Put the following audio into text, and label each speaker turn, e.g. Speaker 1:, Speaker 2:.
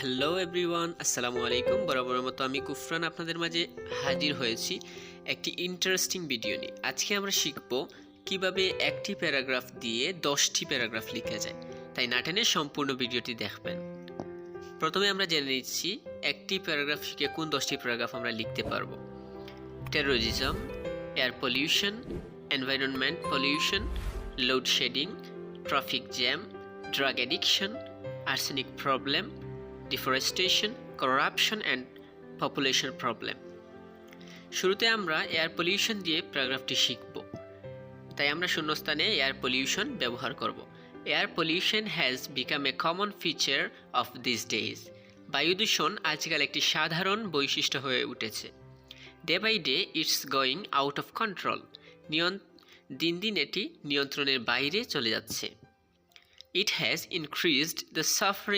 Speaker 1: Hello everyone, আসসালামু আলাইকুম। বরাবরের মতো আমি কুফরান আপনাদের মাঝে হাজির হয়েছি একটি ইন্টারেস্টিং ভিডিও নিয়ে। আজকে আমরা শিখব কিভাবে একটি প্যারাগ্রাফ দিয়ে 10টি প্যারাগ্রাফ লেখা যায়। তাই না টেনে সম্পূর্ণ ভিডিওটি দেখবেন। প্রথমে আমরা জেনে নিচ্ছি একটি প্যারাগ্রাফ শিখে কোন 10টি প্যারাগ্রাফ আমরা লিখতে পারবো। Terrorism, air pollution, environment pollution, load shedding, traffic jam, drug addiction, arsenic problem, deforestation, corruption and population problem. শুরুতে আমরা এয়ার পলিউশন দিয়ে প্যারাগ্রাফটি শিখব। তাই আমরা শূন্যস্থানে এয়ার পলিউশন ব্যবহার করব। Air pollution has become a common feature of this days. বায়ু দূষণ আজকাল একটি সাধারণ বৈশিষ্ট্য হয়ে উঠেছে। Day by day it's going out of control. দিন দিন এটি নিয়ন্ত্রণের বাইরে চলে যাচ্ছে। It has increased the suffering